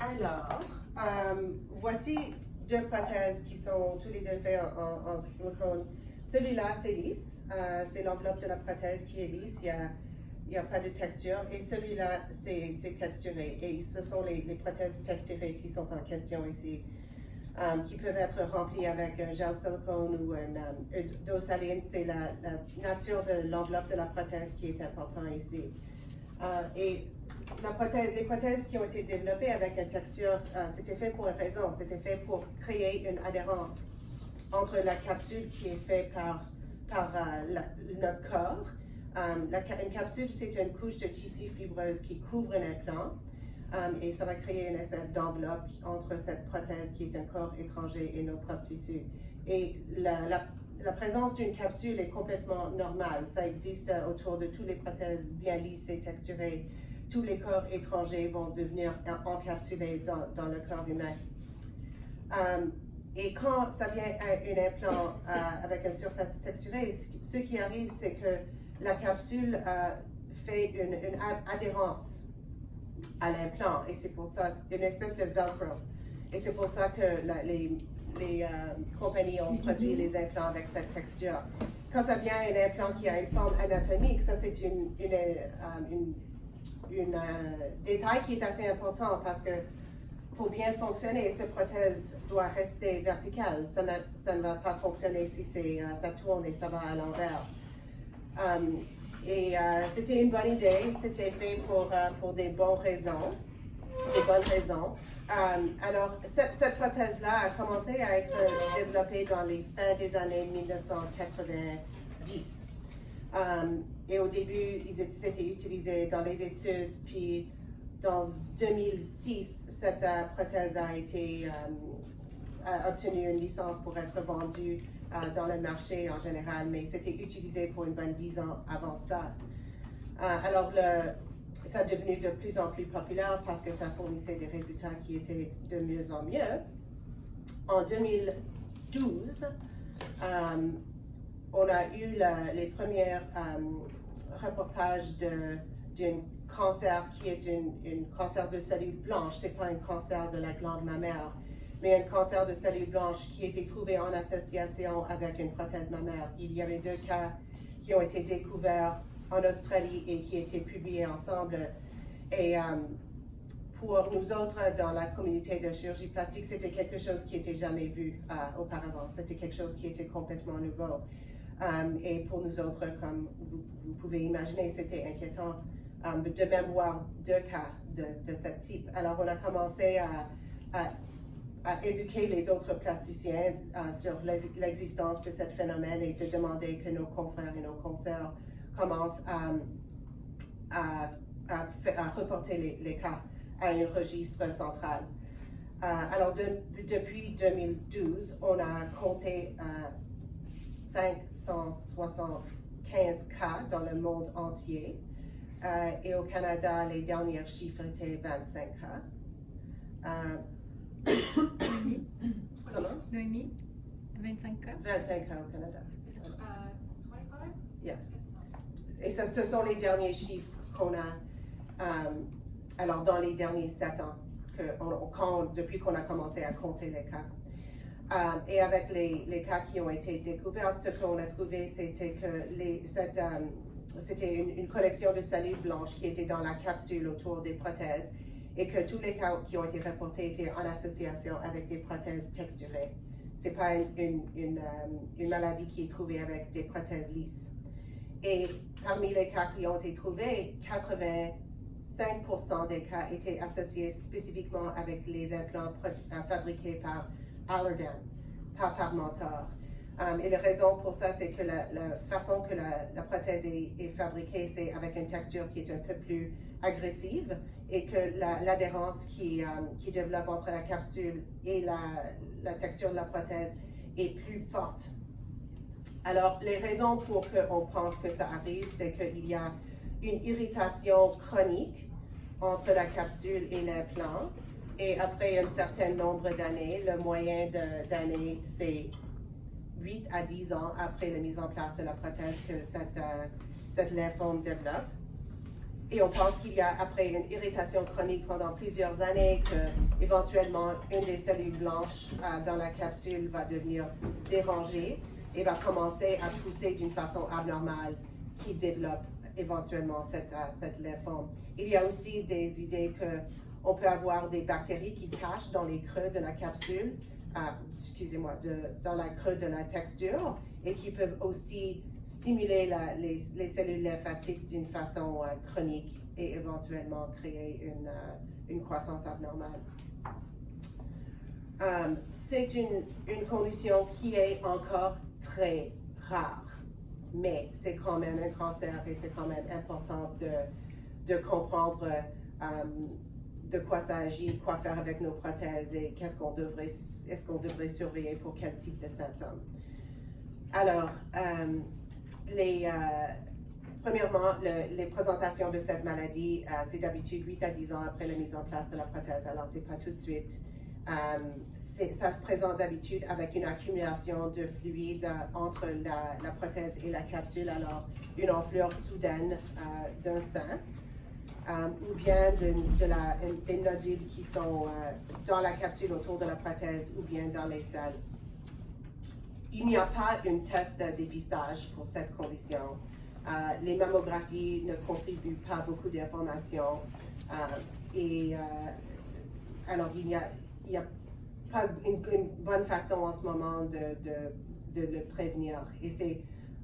Alors, voici deux prothèses qui sont tous les deux faites en silicone. Celui-là, c'est lisse. C'est l'enveloppe de la prothèse qui est lisse. Il n'y a pas de texture. Et celui-là, c'est texturé. Et ce sont les prothèses texturées qui sont en question ici, qui peuvent être remplies avec un gel silicone ou une d'eau saline. C'est la nature de l'enveloppe de la prothèse qui est importante ici. Et les prothèses qui ont été développées avec une texture, c'était fait pour une raison. C'était fait pour créer une adhérence entre la capsule qui est faite par notre corps. Une capsule, c'est une couche de tissu fibreuse qui couvre un implant et ça va créer une espèce d'enveloppe entre cette prothèse qui est un corps étranger et nos propres tissus. Et la présence d'une capsule est complètement normale. Ça existe autour de toutes les prothèses bien lisses et texturées. Tous les corps étrangers vont devenir encapsulés dans le corps humain. Et quand ça vient à un implant avec une surface texturée, ce qui arrive, c'est que la capsule fait une adhérence à l'implant, et c'est pour ça, une espèce de velcro. Et c'est pour ça que les compagnies ont produit les implants avec cette texture. Quand ça vient à un implant qui a une forme anatomique, ça c'est détail qui est assez important parce que pour bien fonctionner, cette prothèse doit rester verticale. Ça ne va pas fonctionner si ça tourne et ça va à l'envers. C'était une bonne idée, c'était fait pour des bonnes raisons. Alors, cette prothèse-là a commencé à être développée dans les fins des années 1990. Et au début, c'était utilisé dans les études, puis dans 2006, cette prothèse a obtenu une licence pour être vendue dans le marché en général, mais c'était utilisé pour une bonne 10 ans avant ça. Alors, ça est devenu de plus en plus populaire parce que ça fournissait des résultats qui étaient de mieux en mieux. En 2012, on a eu les premiers reportages d'un cancer qui est un cancer de cellules blanches. Ce n'est pas un cancer de la glande mammaire, mais un cancer de cellules blanches qui a été trouvé en association avec une prothèse mammaire. Il y avait 2 cas qui ont été découverts en Australie et qui étaient publiés ensemble. Et pour nous autres, dans la communauté de chirurgie plastique, c'était quelque chose qui n'était jamais vu auparavant. C'était quelque chose qui était complètement nouveau. Et pour nous autres, comme vous pouvez imaginer, c'était inquiétant de même voir 2 cas de ce type. Alors, on a commencé à éduquer les autres plasticiens sur l'existence de ce phénomène et de demander que nos confrères et nos consoeurs commencent à reporter les cas à un registre central. Alors, depuis 2012, on a compté 575 cas dans le monde entier. Et au Canada, les derniers chiffres étaient 25 cas. Comment? Noémie, 25 cas? 25 cas au Canada. 25? Yeah. Et ce sont les derniers chiffres qu'on a, alors dans les derniers 7 ans, depuis qu'on a commencé à compter les cas. Et avec les cas qui ont été découverts, ce qu'on a trouvé, c'était que c'était une collection de cellules blanches qui étaient dans la capsule autour des prothèses et que tous les cas qui ont été reportés étaient en association avec des prothèses texturées. Ce n'est pas une maladie qui est trouvée avec des prothèses lisses. Et parmi les cas qui ont été trouvés, 85% des cas étaient associés spécifiquement avec les implants fabriqués par Allergan, pas par Mentor. Et la raison pour ça, c'est que la façon que la prothèse est fabriquée, c'est avec une texture qui est un peu plus agressive et que l'adhérence qui développe entre la capsule et la texture de la prothèse est plus forte. Alors, les raisons pour qu'on pense que ça arrive, c'est qu'il y a une irritation chronique entre la capsule et l'implant. Et après un certain nombre d'années, le moyen d'années, c'est 8 à 10 ans après la mise en place de la prothèse que cette lymphome développe. Et on pense qu'il y a, après une irritation chronique pendant plusieurs années, que éventuellement une des cellules blanches dans la capsule va devenir dérangée et va commencer à pousser d'une façon abnormale qui développe éventuellement cette lymphome. Il y a aussi des idées qu'on peut avoir des bactéries qui cachent dans les creux de la capsule, dans la creux de la texture, et qui peuvent aussi stimuler les cellules lymphatiques d'une façon chronique et éventuellement créer une croissance abnormale. C'est une condition qui est encore très rare, mais c'est quand même un cancer et c'est quand même important de comprendre de quoi ça agit, quoi faire avec nos prothèses et est-ce qu'on devrait surveiller pour quel type de symptômes. Alors, premièrement, les présentations de cette maladie, c'est d'habitude 8 à 10 ans après la mise en place de la prothèse, alors c'est pas tout de suite. Ça se présente d'habitude avec une accumulation de fluide entre la prothèse et la capsule, alors une enflure soudaine d'un sein, ou bien des nodules qui sont dans la capsule autour de la prothèse ou bien dans les selles. Il n'y a pas un test de dépistage pour cette condition. Les mammographies ne contribuent pas beaucoup d'informations alors il n'y a pas une bonne façon en ce moment de le prévenir. Et c'est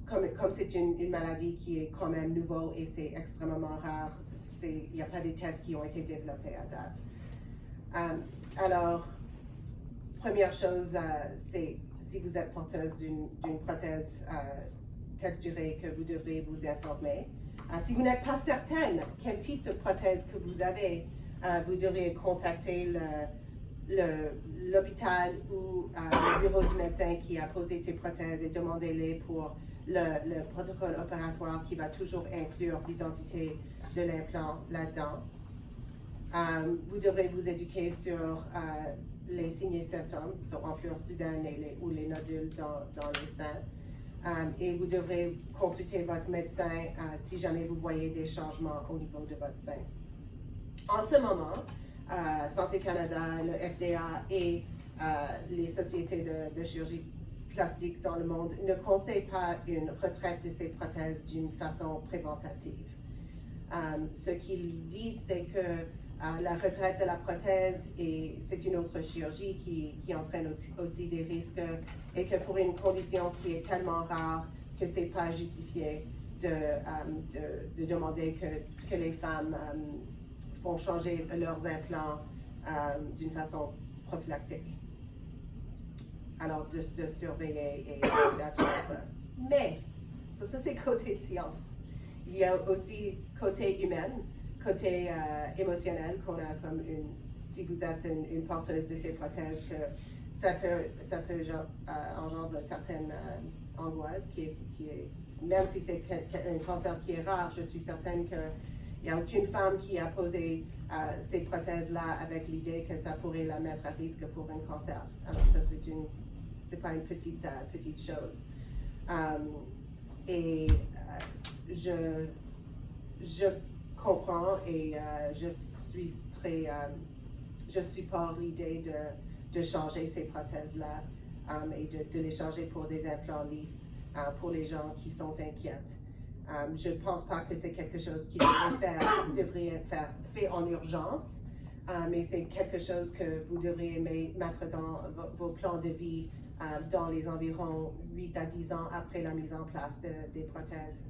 comme c'est une maladie qui est quand même nouvelle et c'est extrêmement rare, il n'y a pas de tests qui ont été développés à date. Alors, première chose, c'est si vous êtes porteuse d'une prothèse texturée, que vous devrez vous informer. Si vous n'êtes pas certaine quel type de prothèse que vous avez, vous devrez contacter l'hôpital ou le bureau du médecin qui a posé tes prothèses et demandez-les pour le protocole opératoire qui va toujours inclure l'identité de l'implant là-dedans. Vous devrez vous éduquer sur les signes et symptômes, sur enflure soudaine ou les nodules dans les seins. Et vous devrez consulter votre médecin si jamais vous voyez des changements au niveau de votre sein. En ce moment, Santé Canada, le FDA et les sociétés de chirurgie plastique dans le monde ne conseillent pas une retraite de ces prothèses d'une façon préventive. Ce qu'ils disent, c'est que la retraite de la prothèse, c'est une autre chirurgie qui entraîne aussi des risques et que pour une condition qui est tellement rare que ce n'est pas justifié de demander que les femmes font changer leurs implants d'une façon prophylactique. Alors, de surveiller et d'être. Mais, ça c'est côté science. Il y a aussi côté humain, côté émotionnel, qu'on a comme si vous êtes une porteuse de ces prothèses, que ça peut engendrer certaines angoisses, qui est, même si c'est un cancer qui est rare, je suis certaine qu'il n'y a aucune femme qui a posé ces prothèses-là avec l'idée que ça pourrait la mettre à risque pour un cancer. Alors ça, c'est pas une petite chose. Je comprends et je supporte l'idée de changer ces prothèses-là et de les changer pour des implants lisses pour les gens qui sont inquiètes. Je ne pense pas que c'est quelque chose qui devrait être fait en urgence, mais c'est quelque chose que vous devriez mettre dans vos plans de vie dans les environs 8 à 10 ans après la mise en place des prothèses.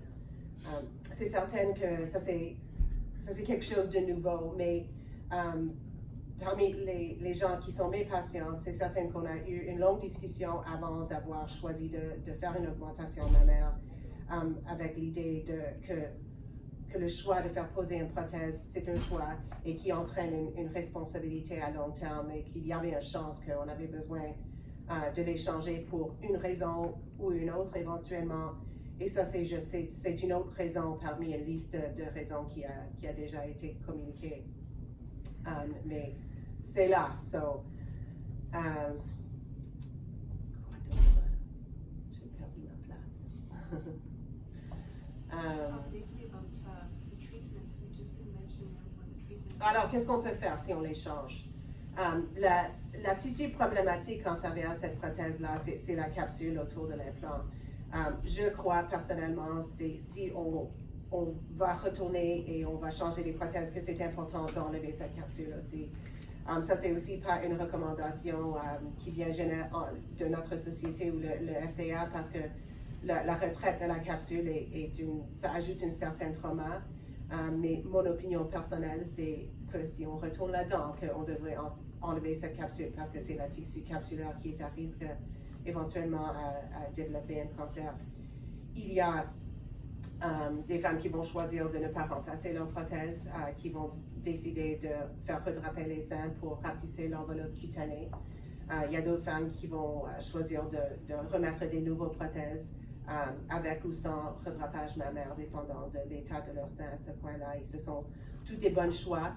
C'est certain que ça c'est quelque chose de nouveau, mais parmi les gens qui sont mes patientes, c'est certain qu'on a eu une longue discussion avant d'avoir choisi de faire une augmentation mammaire avec l'idée que le choix de faire poser une prothèse, c'est un choix et qui entraîne une responsabilité à long terme et qu'il y avait une chance qu'on avait besoin de les changer pour une raison ou une autre éventuellement. Et ça, c'est une autre raison parmi une liste de raisons qui a déjà été communiquée. Mais c'est là. So, j'ai perdu ma place. Briefly about the treatment, which is Alors, qu'est-ce qu'on peut faire si on les change? La tissu problématique quand ça vient à cette prothèse-là, c'est la capsule autour de l'implant. Je crois personnellement, si on va retourner et on va changer les prothèses, que c'est important d'enlever cette capsule aussi. Ça, c'est aussi pas une recommandation qui vient de notre société ou le FDA parce que la retraite de la capsule ça ajoute une certaine trauma. Mais mon opinion personnelle, c'est que si on retourne là-dedans, qu'on devrait enlever cette capsule parce que c'est la tissu capsulaire qui est à risque éventuellement à développer un cancer. Il y a des femmes qui vont choisir de ne pas remplacer leur prothèse, qui vont décider de faire redraper les seins pour rapetisser l'enveloppe cutanée. Il y a d'autres femmes qui vont choisir de remettre des nouvelles prothèses avec ou sans redrapage mammaire, dépendant de l'état de leur sein à ce point-là. Et ce sont tous des bons choix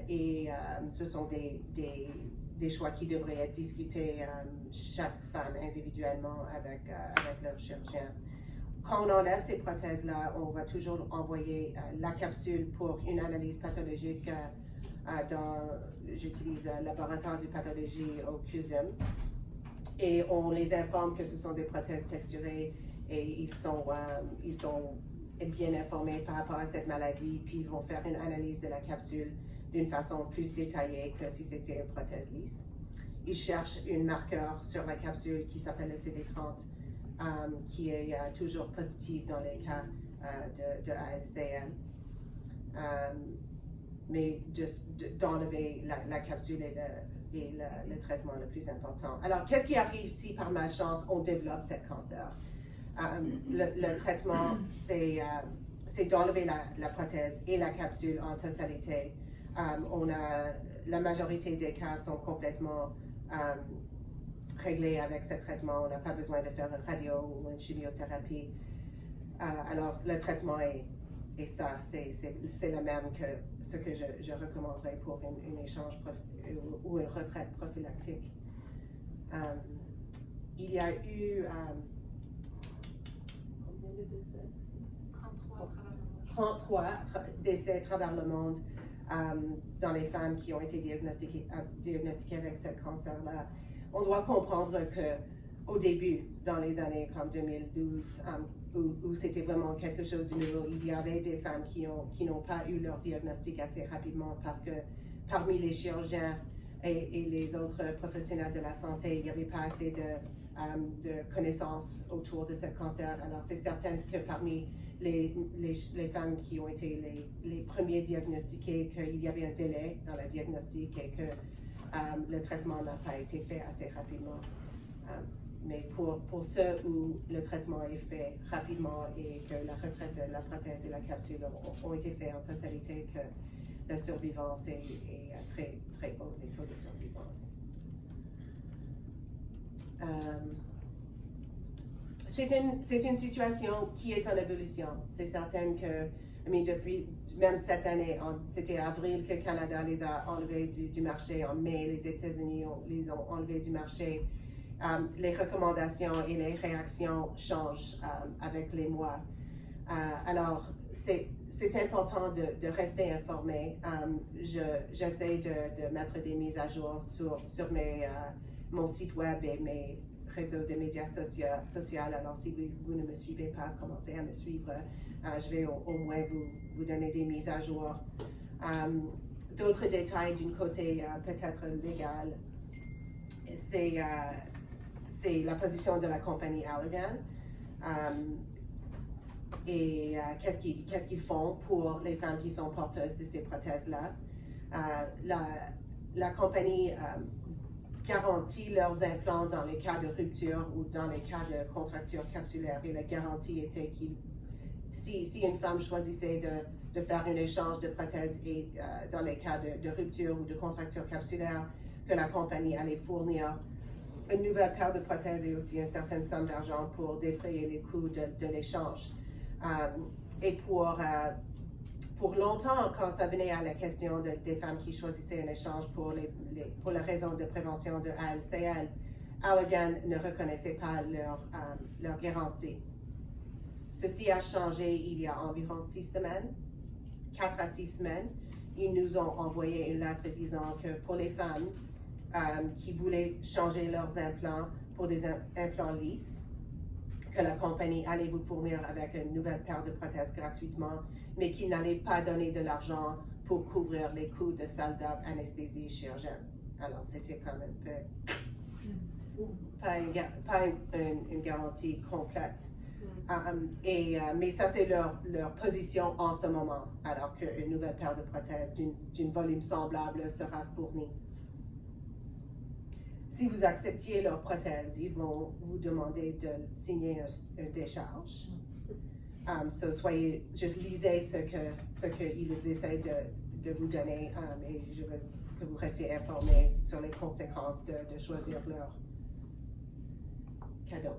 et ce sont des choix qui devraient être discutés chaque femme individuellement avec leur chirurgien. Quand on enlève ces prothèses-là, on va toujours envoyer la capsule pour une analyse pathologique j'utilise le laboratoire de pathologie au CUSUM. Et on les informe que ce sont des prothèses texturées et ils sont bien informés par rapport à cette maladie, puis ils vont faire une analyse de la capsule d'une façon plus détaillée que si c'était une prothèse lisse. Ils cherchent un marqueur sur la capsule qui s'appelle le CD30, qui est toujours positif dans les cas de ALCL. Mais juste d'enlever la capsule est le traitement le plus important. Alors, qu'est-ce qui arrive si par malchance on développe ce cancer? Le traitement, c'est d'enlever la prothèse et la capsule en totalité. La majorité des cas sont complètement réglés avec ce traitement. On n'a pas besoin de faire une radio ou une chimiothérapie. Alors, le traitement est ça, c'est le même que ce que je recommanderais pour un échange ou une retraite prophylactique. Il y a eu combien de décès? 33 décès à travers le monde dans les femmes qui ont été diagnostiquées avec ce cancer-là. On doit comprendre qu'au début, dans les années comme 2012, où c'était vraiment quelque chose de nouveau, il y avait des femmes qui n'ont pas eu leur diagnostic assez rapidement parce que parmi les chirurgiens et les autres professionnels de la santé, il n'y avait pas assez de connaissances autour de ce cancer. Alors c'est certain que parmi les femmes qui ont été les premiers diagnostiqués, qu'il y avait un délai dans le diagnostic et que le traitement n'a pas été fait assez rapidement. Mais pour ceux où le traitement est fait rapidement et que la retraite de la prothèse et la capsule ont été faits en totalité, que la survivance est très, très haute, les taux de survivance. C'est une situation qui est en évolution. C'est certain que, depuis, même cette année, c'était avril que le Canada les a enlevés du marché. En mai, les États-Unis les ont enlevés du marché. Les recommandations et les réactions changent avec les mois. Alors, c'est important de rester informé. J'essaie de mettre des mises à jour sur mon site web et mes réseaux de médias sociaux. Alors, si vous ne me suivez pas, commencez à me suivre. Je vais au moins vous donner des mises à jour. D'autres détails d'un côté peut-être légal, c'est la position de la compagnie Allergan et qu'est-ce qu'ils font pour les femmes qui sont porteuses de ces prothèses-là. La compagnie garantit leurs implants dans les cas de rupture ou dans les cas de contracture capsulaire. Et la garantie était que si une femme choisissait de faire un échange de prothèses et dans les cas de rupture ou de contracture capsulaire, que la compagnie allait fournir une nouvelle paire de prothèses et aussi une certaine somme d'argent pour défrayer les coûts de l'échange. Et pour longtemps, quand ça venait à la question des femmes qui choisissaient un échange pour la raison de prévention de ALCL, Allergan ne reconnaissait pas leur garantie. Ceci a changé il y a environ 6 semaines, 4 à 6 semaines, ils nous ont envoyé une lettre disant que pour les femmes qui voulaient changer leurs implants pour des implants lisses, que la compagnie allait vous fournir avec une nouvelle paire de prothèses gratuitement, mais qu'ils n'allaient pas donner de l'argent pour couvrir les coûts de salle d'op, anesthésie, chirurgien. Alors, c'était comme un peu, pas une garantie complète. Mais ça, c'est leur position en ce moment, alors qu'une nouvelle paire de prothèses d'une volume semblable sera fournie. Si vous acceptiez leur prothèse, ils vont vous demander de signer une décharge. Soyez, juste lisez ce qu'ils essaient de vous donner et je veux que vous restiez informés sur les conséquences de choisir leur cadeau.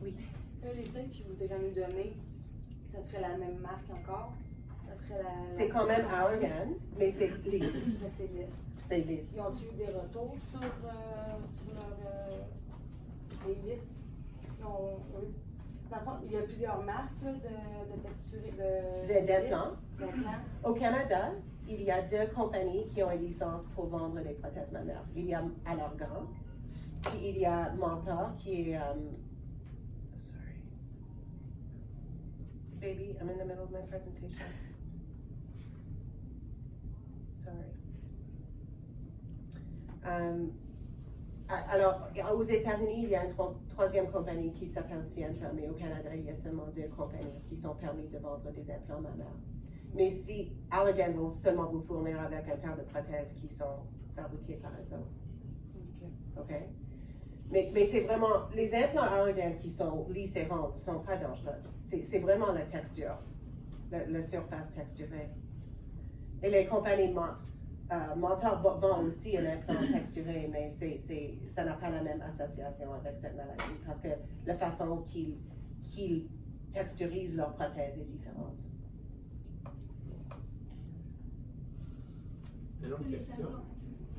Oui. Les cinq que vous voudriez nous donner, ça serait la même marque encore? Ça serait c'est quand même Allergan, mais c'est lisse. C'est lisse. C'est lisse. Ils ont-tu eu des retours sur leur les lisses? Oui. Dans le fond, il y a plusieurs marques là, de texture D'implants. d'implants. Au Canada, il y a 2 compagnies qui ont une licence pour vendre des prothèses mammaires. Il y a Allergan, puis il y a Mentor qui est sorry. Baby, I'm in the middle of my presentation. Sorry. Alors, aux États-Unis, il y a une troisième compagnie qui s'appelle Sientra, mais au Canada, il y a seulement 2 compagnies qui sont permis de vendre des implants mammaires. Mais si Allergan vont seulement vous fournir avec un paire de prothèses qui sont fabriquées par eux autres. OK? Mais c'est vraiment, les implants Allergan qui sont lisses et rondes ne sont pas dangereux. C'est vraiment la texture, la surface texturée. Et les compagnies Mentor vend aussi un implant texturé, mais ça n'a pas la même association avec cette maladie parce que la façon qu'ils texturisent leurs prothèses est différente. Une autre question?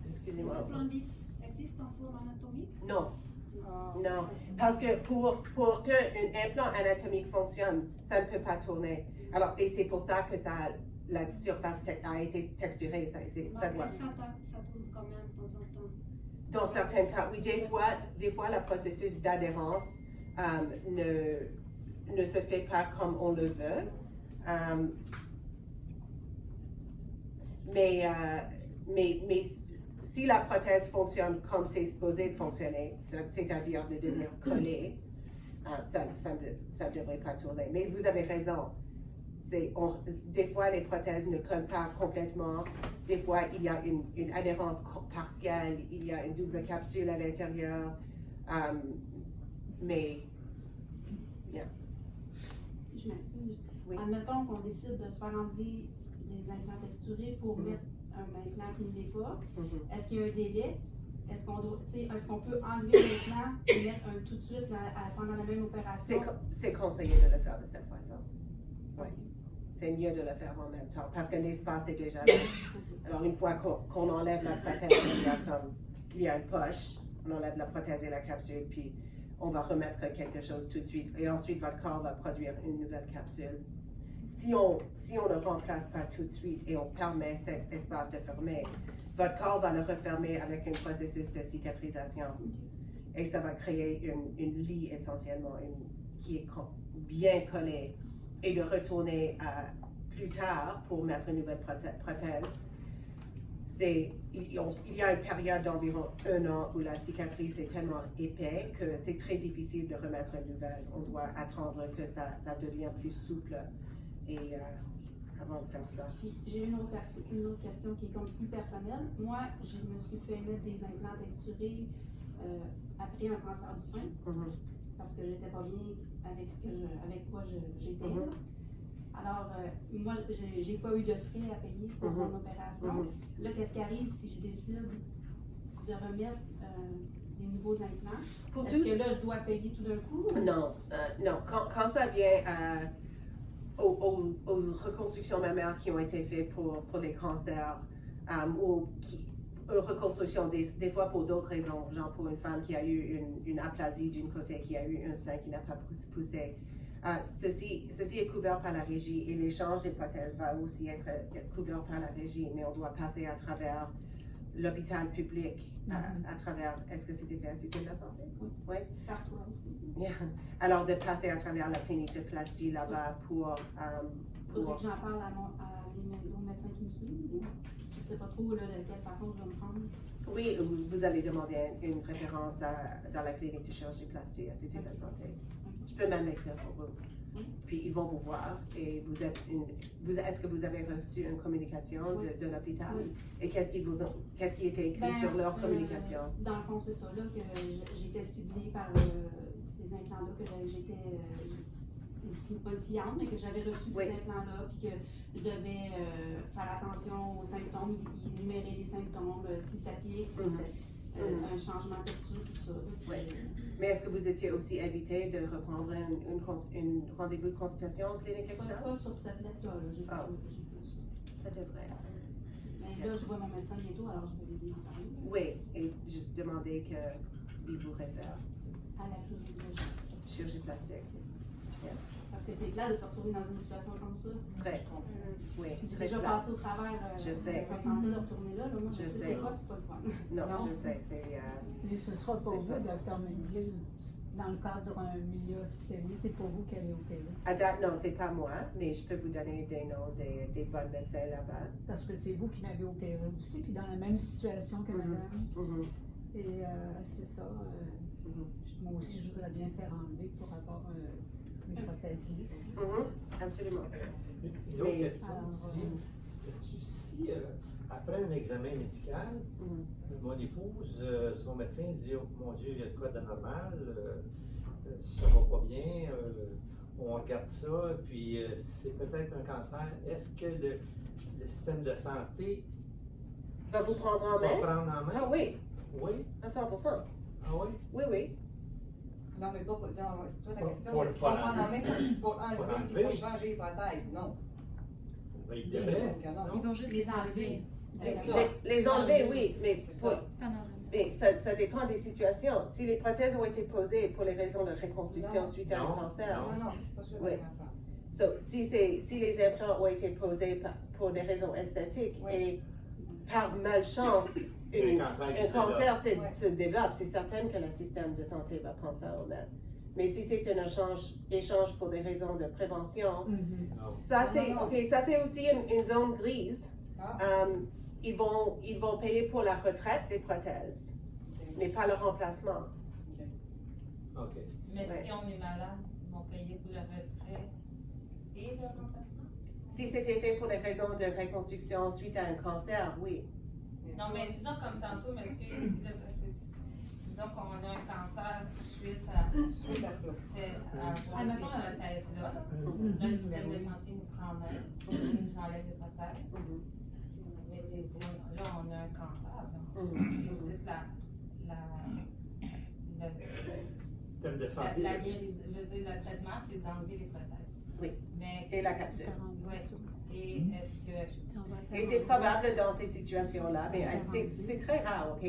Excusez-moi. Les implants lisses existent en forme anatomique? Non, Ah, non. Parce que pour qu'un implant anatomique fonctionne, ça ne peut pas tourner. Alors, et c'est pour ça que la surface a été texturée. Ça doit. Ça tourne quand même de temps en temps. Dans certains cas, oui, des fois, le processus d'adhérence ne se fait pas comme on le veut. Mais si la prothèse fonctionne comme c'est supposé de fonctionner, c'est-à-dire de devenir collée, ça ne devrait pas tourner. Mais vous avez raison. Des fois, les prothèses ne collent pas complètement. Des fois, il y a une adhérence partielle, il y a une double capsule à l'intérieur. Mais, yeah. Je m'excuse. Oui. Admettons qu'on décide de se faire enlever les implants texturés pour mettre un implant qui ne l'est pas. Est-ce qu'il y a un délai? Est-ce qu'on peut enlever l'implant et mettre un tout de suite pendant la même opération? C'est conseillé de le faire de cette façon. Oui. C'est mieux de le faire en même temps parce que l'espace est déjà là. Alors, une fois qu'on enlève la prothèse, il y a une poche, on enlève la prothèse et la capsule, puis on va remettre quelque chose tout de suite. Et ensuite, votre corps va produire une nouvelle capsule. Si on ne remplace pas tout de suite et on permet cet espace de fermer, votre corps va le refermer avec un processus de cicatrisation. Et ça va créer une lie essentiellement qui est bien collée. Et de retourner plus tard pour mettre une nouvelle prothèse, il y a une période d'environ 1 an où la cicatrice est tellement épais que c'est très difficile de remettre une nouvelle. On doit attendre que ça devienne plus souple et avant de faire ça. J'ai une autre question qui est comme plus personnelle. Moi, je me suis fait mettre des implants texturés après un cancer du sein. Parce que j'étais pas bien avec quoi j'étais. Alors, moi, j'ai pas eu de frais à payer pour mon opération. Là, qu'est-ce qui arrive si je décide de remettre des nouveaux implants? Est-ce que là, je dois payer tout d'un coup? Non, non. Quand ça vient aux reconstructions mammaires qui ont été faites pour les cancers ou reconstruction, des fois pour d'autres raisons, genre pour une femme qui a eu une aplasie d'une côté, qui a eu un sein qui n'a pas poussé. Ceci est couvert par la régie et l'échange des prothèses va aussi être couvert par la régie, mais on doit passer à travers l'hôpital public, à travers, est-ce que c'était fait à Cité de la Santé? Oui. Partout aussi. Yeah. Alors de passer à travers la clinique de plastie là-bas pour Faudrait que j'en parle aux médecins qui me suivent. Je sais pas trop là, de quelle façon je vais me prendre. Oui, vous allez demander une référence dans la clinique de chirurgie plastique à Cité de la Santé. Je peux même l'écrire pour vous. Puis ils vont vous voir et est-ce que vous avez reçu une communication de l'hôpital? Et qu'est-ce qui était écrit sur leur communication? Dans le fond, c'est ça là que j'étais ciblée par ces implants-là que j'étais pas une cliente, mais que j'avais reçu ces implants-là, puis que je devais faire attention aux symptômes, énumérer les symptômes, si ça pique, si c'est un changement de texture, tout ça. Oui. Mais est-ce que vous étiez aussi invité de reprendre une rendez-vous de consultation en clinique externe? Pas sur cette lettre-là, j'ai pas Ça devrait. Mais là, je vois mon médecin bientôt, alors je vais lui en parler. Oui, et juste demander qu'il vous réfère. À la clinique de Chirurgie plastique. Yeah. Parce que c'est plat de se retrouver dans une situation comme ça. Très. Oui, J'ai très déjà plat. passé au travers Je sais. ça me tentait de retourner là. Moi, je Je sais sais. c'est quoi, puis c'est pas le fun. Non, je sais, c'est... Mais ce sera pour C'est vous, pas- docteur McGill, dans le cadre d'un milieu hospitalier, c'est pour vous qu'elle est opérée. À date, non, c'est pas moi, mais je peux vous donner des noms des bons médecins là-bas. Parce que c'est vous qui m'avez opéré aussi, puis dans la même situation que madame. Mhm. Et c'est ça. Moi aussi, je voudrais bien faire enlever pour avoir une prothèse lisse. Absolument. Une autre Mais- question aussi. Si, après un examen médical, mon épouse, son médecin dit oh, mon Dieu, il y a de quoi d'anormal, ça va pas bien, on regarde ça, puis c'est peut-être un cancer. Est-ce que le système de santé Va vous prendre en va main? prendre en main? Ah oui, Oui? à 100%. Ah oui? Oui, oui. Non, mais pas, non, toi, ta Pour- question, pour c'est le qu'il faut faire prendre en main pour enlever, puis enlever. pour changer les prothèses. Non. Ben, il Bien devrait. sûr que non. Ils vont juste les enlever. C'est ça. Les enlever, oui, mais, C'est ça. Pendant mais ça dépend des situations. Si les prothèses ont été posées pour les raisons de reconstruction Non. suite à un Non. cancer, Non, non, c'est pas suite à Oui. un cancer. so, si les implants ont été posés pour des raisons esthétiques Oui. et par malchance, Un cancer qui un se cancer Ouais. se développe, c'est certain que le système de santé va prendre ça en main. Mais si c'est un échange pour des raisons de prévention, ça Non, c'est non, non. ok, ça c'est aussi une zone grise. Ah, Ils vont payer pour la retraite des prothèses, ok. mais pas le remplacement. OK. Mais Ouais. si on est malade, ils vont payer pour le retrait et le remplacement? Si c'était fait pour des raisons de reconstruction suite à un cancer, oui. Non, mais disons comme tantôt, monsieur, il dit, là, disons qu'on a un cancer suite à à ça. avoir ces prothèses-là. Là, le système de santé nous prend en main, il nous enlève les prothèses. Mais c'est dit, là, on a un cancer. Donc, vous dites Système de santé. la guérison, je veux dire, le traitement, c'est d'enlever les prothèses. Oui. Mais, Et la capsule. ouais. Et est-ce que Et c'est probable dans ces situations-là, mais c'est très rare, ok?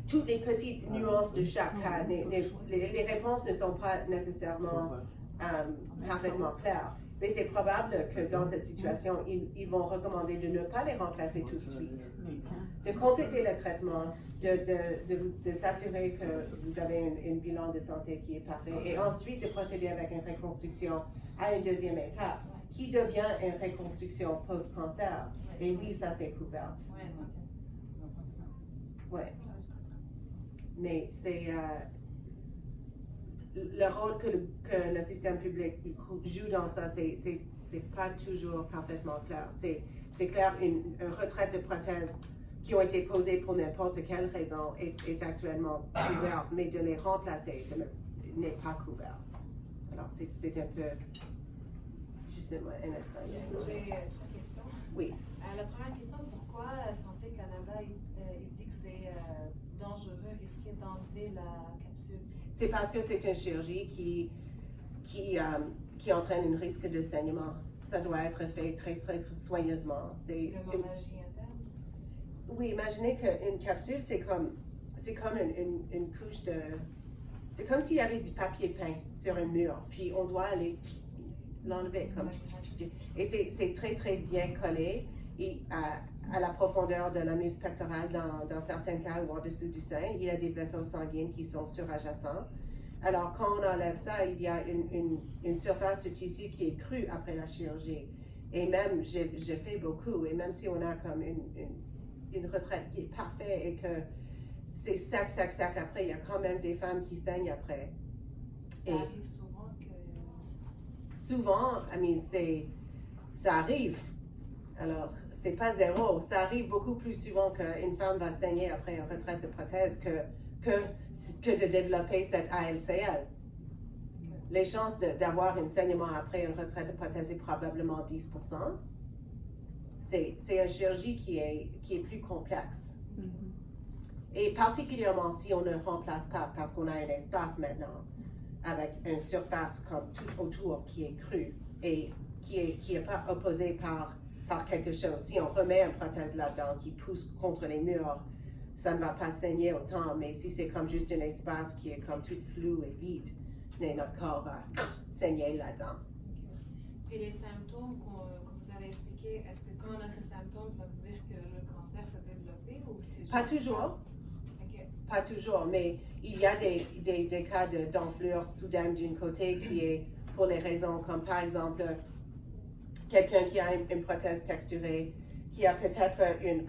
Toutes les petites nuances de chaque cas, les réponses ne sont pas nécessairement parfaitement claires. Mais c'est probable que dans cette situation, ils vont recommander de ne pas les remplacer tout de suite, de compléter le traitement, de s'assurer que vous avez un bilan de santé qui est parfait, et ensuite de procéder avec une reconstruction à une deuxième étape, qui devient une reconstruction post-cancer. Et oui, ça c'est couvert. Ouais. Mais c'est le rôle que le système public joue dans ça, c'est pas toujours parfaitement clair. C'est clair, une retraite de prothèses qui ont été posées pour n'importe quelle raison est actuellement couverte, mais de les remplacer n'est pas couvert. Alors c'est un peu, juste un instant. J'ai 3 questions. Oui. La première question, pourquoi Santé Canada il dit que c'est dangereux, risqué d'enlever la capsule? C'est parce que c'est une chirurgie qui entraîne un risque de saignement. Ça doit être fait très soigneusement. C'est L'hémorragie interne? Oui, imaginez qu'une capsule, c'est comme une couche de... C'est comme s'il y avait du papier peint sur un mur, puis on doit aller l'enlever. Et c'est très, très bien collé et à la profondeur de la muscle pectorale dans certains cas ou en dessous du sein. Il y a des vaisseaux sanguins qui sont suradjacents. Alors, quand on enlève ça, il y a une surface de tissu qui est crue après la chirurgie. Et même, j'ai fait beaucoup, et même si on a comme une retraite qui est parfaite et que c'est sac après, il y a quand même des femmes qui saignent après. Ça arrive souvent que... Souvent, ça arrive. Alors, c'est pas zéro. Ça arrive beaucoup plus souvent qu'une femme va saigner après une retraite de prothèse que de développer cette ALCL. Les chances d'avoir un saignement après une retraite de prothèse est probablement 10%. C'est une chirurgie qui est plus complexe. Et particulièrement si on ne remplace pas, parce qu'on a un espace maintenant avec une surface comme tout autour qui est crue et qui est pas opposée par quelque chose. Si on remet une prothèse là-dedans qui pousse contre les murs, ça ne va pas saigner autant, mais si c'est comme juste un espace qui est comme tout flou et vide, notre corps va saigner là-dedans. Puis les symptômes que vous avez expliqués, est-ce que quand on a ces symptômes, ça veut dire que le cancer s'est développé ou c'est juste... Pas toujours. Ok. Pas toujours, mais il y a des cas d'enflure soudaine d'un côté qui est pour les raisons comme par exemple quelqu'un qui a une prothèse texturée, qui a peut-être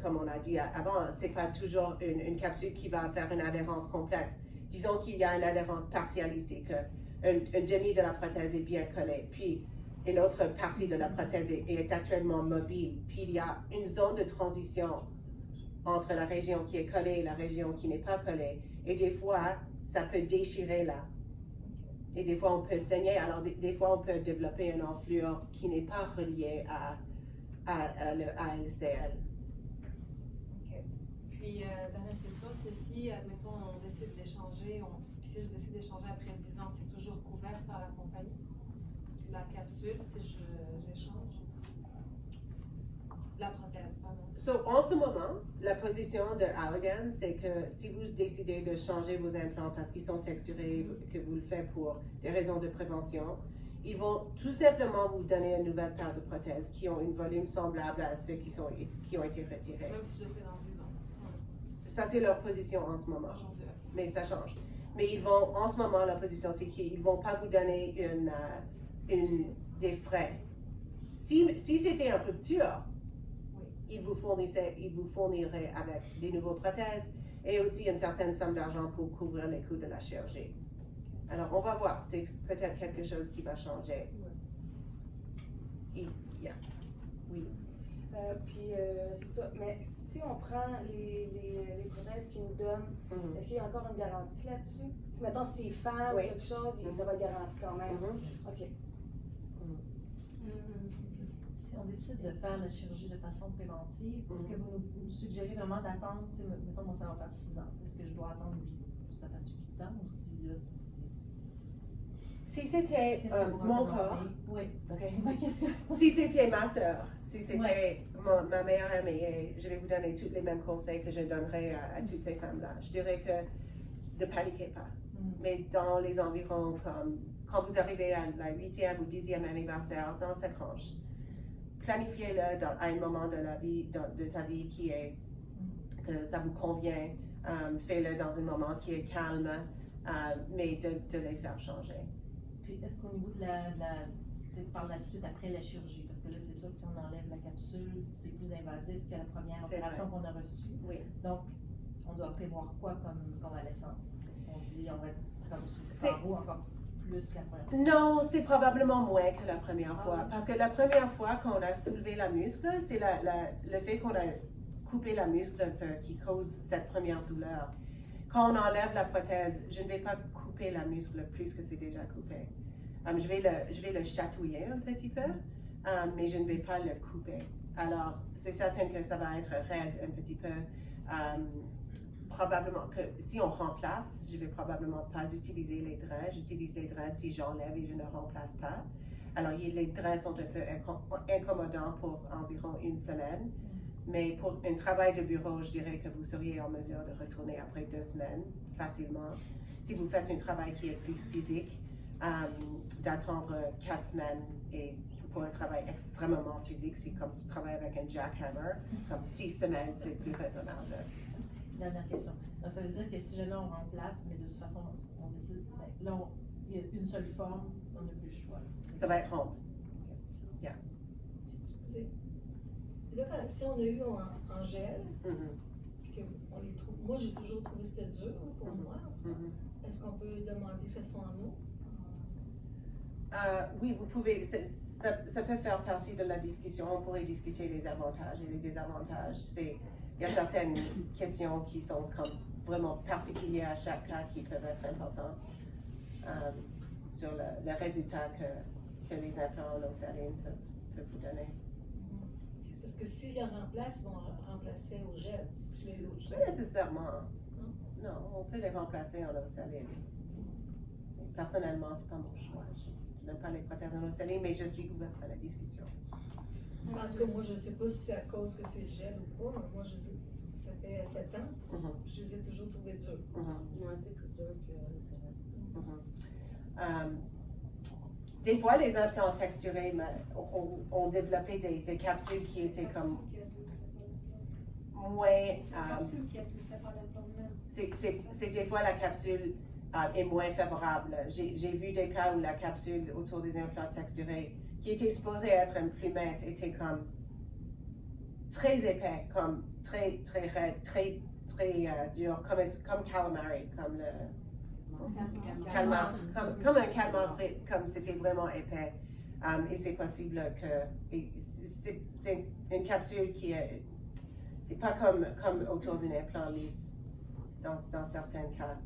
comme on a dit avant, c'est pas toujours une capsule qui va faire une adhérence complète. Disons qu'il y a une adhérence partielle ici, qu'un demi de la prothèse est bien collé, puis une autre partie de la prothèse est actuellement mobile, puis il y a une zone de transition entre la région qui est collée et la région qui n'est pas collée. Et des fois, ça peut déchirer là. Et des fois, on peut saigner. Alors, des fois, on peut développer une enflure qui n'est pas reliée à le ALCL. Ok. Puis, dernière question, c'est si, admettons, on décide d'échanger, puis si je décide d'échanger après 10 ans, c'est toujours couvert par la compagnie? La capsule, si j'échange? La prothèse, pardon. So, en ce moment, la position de Allergan, c'est que si vous décidez de changer vos implants parce qu'ils sont texturés, que vous le faites pour des raisons de prévention, ils vont tout simplement vous donner une nouvelle paire de prothèses qui ont un volume semblable à ceux qui ont été retirés. Même si je le fais dans 10 ans. Ça, c'est leur position en ce moment. Aujourd'hui, ok. Mais ça change. Mais ils vont, en ce moment, la position, c'est qu'ils ne vont pas vous donner des frais. Si c'était une rupture, ils vous fourniraient avec des nouvelles prothèses et aussi une certaine somme d'argent pour couvrir les coûts de la chirurgie. Alors, on va voir. C'est peut-être quelque chose qui va changer. Oui. Puis, c'est ça. Mais si on prend les prothèses qu'ils nous donnent, est-ce qu'il y a encore une garantie là-dessus? Si, mettons, c'est femme ou quelque chose, ça va être garanti quand même. OK. Si on décide de faire la chirurgie de façon préventive, est-ce que vous nous suggérez vraiment d'attendre, mettons, moi ça va faire 6 ans, est-ce que je dois attendre que ça fasse 8 ans ou si là, si c'était mon corps, oui, c'est ma question. Si c'était ma sœur, si c'était ma meilleure amie, et je vais vous donner tous les mêmes conseils que je donnerais à toutes ces femmes-là. Je dirais que ne paniquez pas. Mais dans les environs, comme quand vous arrivez à la 8e ou 10e anniversaire dans cette tranche, planifiez-le à un moment de la vie, de ta vie que ça vous convient. Faites-le dans un moment qui est calme, mais de les faire changer. Puis, est-ce qu'au niveau par la suite, après la chirurgie, parce que là, c'est sûr que si on enlève la capsule, c'est plus invasif que la première opération qu'on a reçue. Oui. Donc, on doit prévoir quoi comme convalescence? Est-ce qu'on se dit, on va être comme sous le carreau encore plus que la première fois? Non, c'est probablement moins que la première fois. Parce que la première fois qu'on a soulevé la muscle, c'est le fait qu'on a coupé la muscle un peu qui cause cette première douleur. Quand on enlève la prothèse, je ne vais pas couper la muscle plus que c'est déjà coupé. Je vais le chatouiller un petit peu, mais je ne vais pas le couper. Alors, c'est certain que ça va être raide un petit peu. Probablement que si on remplace, je ne vais probablement pas utiliser les drains. J'utilise les drains si j'enlève et je ne remplace pas. Alors, les drains sont un peu incommodants pour environ 1 semaine. Mais pour un travail de bureau, je dirais que vous seriez en mesure de retourner après 2 semaines facilement. Si vous faites un travail qui est plus physique, d'attendre 4 semaines et pour un travail extrêmement physique, c'est comme tu travailles avec un jackhammer, comme 6 semaines, c'est plus raisonnable. Dernière question. Donc, ça veut dire que si jamais on remplace, mais de toute façon, on décide, ben, là, il y a une seule forme, on n'a plus le choix. Ça va être honte. Excusez. Là, si on a eu en gel, Mm-hmm. puis qu'on les trouve, moi j'ai toujours trouvé que c'était dur pour moi, en tout cas. Est-ce qu'on peut demander que ce soit en eau? Oui, vous pouvez, ça peut faire partie de la discussion. On pourrait discuter les avantages et les désavantages. Il y a certaines questions qui sont comme vraiment particulières à chaque cas qui peuvent être importantes sur le résultat que les implants en eau saline peuvent vous donner. Parce que s'ils en remplacent, ils vont remplacer au gel, si tu l'as eu au gel. Pas nécessairement. Non, on peut les remplacer en eau saline. Personnellement, c'est pas mon choix. Je n'aime pas les prothèses en eau saline, mais je suis ouverte à la discussion. En tout cas, moi, je ne sais pas si c'est à cause que c'est gel ou pas, mais moi, ça fait 7 ans, je les ai toujours trouvés durs. Moi, c'est plus dur que Des fois, les implants texturés ont développé des capsules qui étaient comme moins. C'est la capsule qui a tout, c'est pas l'implant même. C'est des fois la capsule est moins favorable. J'ai vu des cas où la capsule autour des implants texturés, qui était supposée être un plus mince, était comme très épais, comme très raide, très dur, comme calamari, comme le. Comme un calmar frit, comme c'était vraiment épais. Et c'est possible que c'est une capsule qui est pas comme autour d'un implant lisse dans certains cas.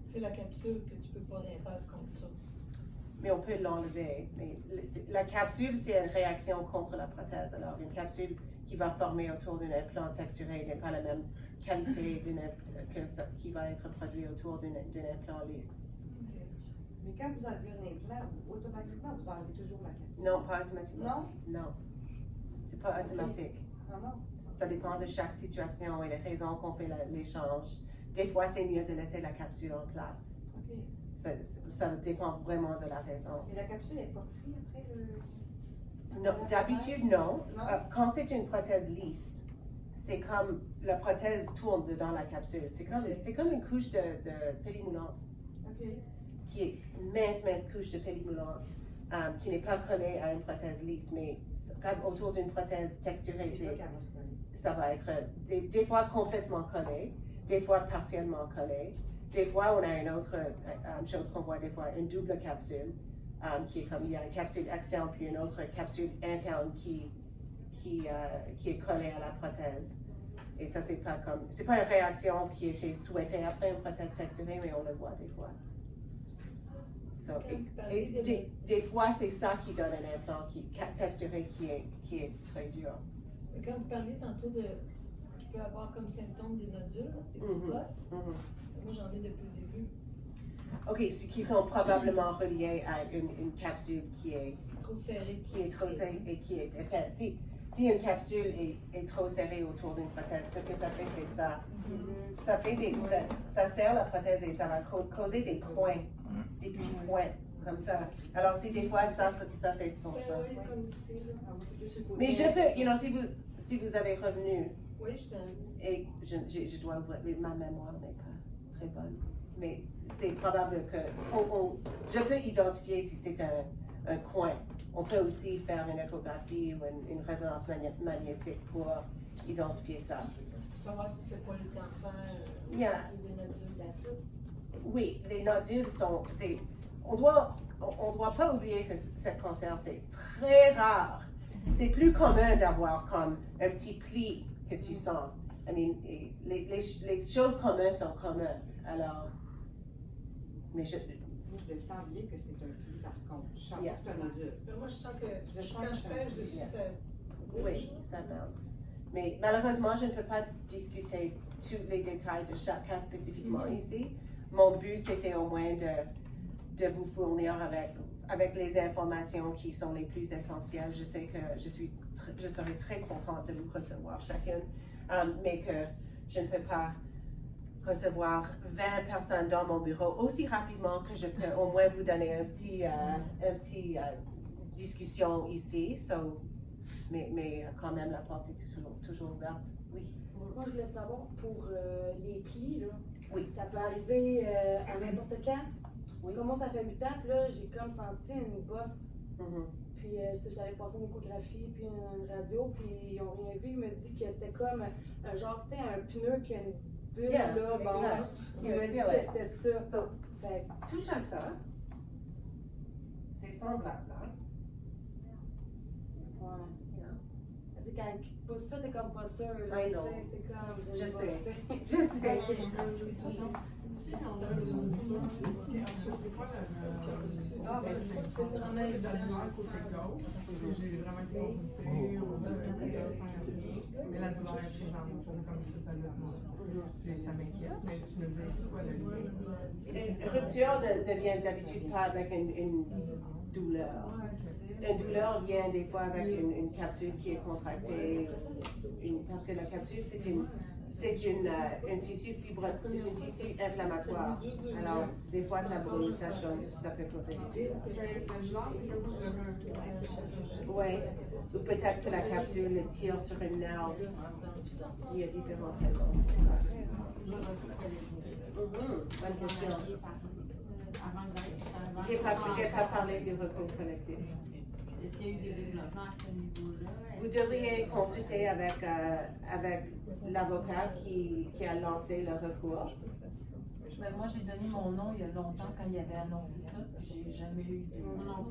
C'est la capsule que tu peux pas rien faire contre ça. Mais on peut l'enlever. Mais la capsule, c'est une réaction contre la prothèse. Alors, une capsule qui va former autour d'un implant texturé n'est pas la même qualité qui va être produit autour d'un implant lisse. Mais quand vous enlevez un implant, automatiquement, vous enlevez toujours la capsule. Non, pas automatiquement. Non? Non. C'est pas automatique. Non. Ça dépend de chaque situation et les raisons qu'on fait l'échange. Des fois, c'est mieux de laisser la capsule en place. OK. Ça dépend vraiment de la raison. Mais la capsule n'est pas prise après le... Non, d'habitude, non. Non? Quand c'est une prothèse lisse, c'est comme la prothèse tourne dedans la capsule. C'est comme une couche de pellicule moulante. OK. Qui est une mince couche de pellicule moulante qui n'est pas collée à une prothèse lisse, mais autour d'une prothèse texturée, ça va être des fois complètement collé, des fois partiellement collé. Des fois, on a une autre chose qu'on voit des fois, une double capsule, qui est comme, il y a une capsule externe puis une autre capsule interne qui est collée à la prothèse. Et ça, c'est pas une réaction qui était souhaitée après une prothèse texturée, mais on le voit des fois. Des fois, c'est ça qui donne un implant texturé qui est très dur. Mais quand vous parlez tantôt qui peut avoir comme symptômes des nodules, des petits bosses, moi j'en ai depuis le début. OK, qui sont probablement reliés à une capsule qui est trop serrée. Et qui est épaisse. Si une capsule est trop serrée autour d'une prothèse, ce que ça fait, c'est ça. Ça serre la prothèse et ça va causer des points, des petits points, comme ça. Alors, si des fois, ça c'est pour ça. Oui, comme ici, là. Mais je peux, si vous avez revenu. Oui, je t'en et je dois ouvrir, ma mémoire n'est pas très bonne. Mais c'est probable que je peux identifier si c'est un coin. On peut aussi faire une échographie ou une résonance magnétique pour identifier ça. Pour savoir si c'est pas le cancer, si c'est des nodules là-dessus. Oui, les nodules on doit pas oublier que ce cancer, c'est très rare. C'est plus commun d'avoir comme un petit pli que tu sens. I mean, les choses communes sont communes. Alors, mais je le sens bien que c'est un pli, par contre. Je sens que c'est un nodule. Moi, je sens que quand je pèse dessus, ça bouge. Oui, ça bounce. Mais malheureusement, je ne peux pas discuter tous les détails de chaque cas spécifiquement ici. Mon but, c'était au moins de vous fournir avec les informations qui sont les plus essentielles. Je sais que je serai très contente de vous recevoir chacune, mais que je ne peux pas recevoir 20 personnes dans mon bureau aussi rapidement que je peux au moins vous donner un petit discussion ici. Mais quand même, la porte est toujours ouverte. Oui. Moi, je voulais savoir pour les plis, là. Oui. Ça peut arriver à n'importe quand. Oui. Comment ça fait 8 ans, puis là, j'ai comme senti une bosse. Mhm. Puis, tu sais, j'avais passé une échographie, puis une radio, puis ils n'ont rien vu. Ils m'ont dit que c'était comme un genre, tu sais, un pneu qui a une bulle, Yeah, là. Bon, exact. ils m'ont dit Yeah. que c'était ça. Fait que touche à ça. C'est semblable, hein? Ouais. Yeah. Tu sais, quand ils te poussent ça, t'es comme pas sûr, là. I Tu know. sais, c'est comme. Je j'ai sais. bossé. Je sais. C'est vraiment évident. J'ai vraiment été consultée, on a mais la douleur est présente, comme si ça allait monter. Ça m'inquiète, mais je me disais, c'est quoi le lien? Une rupture ne vient d'habitude pas avec une douleur. Une douleur vient des fois avec une capsule qui est contractée, parce que la capsule, c'est un tissu inflammatoire. Alors, des fois, ça brûle, ça chauffe, ça peut causer des douleurs. Oui, ou peut-être que la capsule tire sur une nerve. Il y a différentes raisons pour ça. Bonne question. J'ai pas parlé du recours collectif. Est-ce qu'il y a eu des développements à ce niveau-là? Vous devriez consulter avec l'avocat qui a lancé le recours. Ben, moi, j'ai donné mon nom il y a longtemps quand il avait annoncé ça. J'ai jamais eu.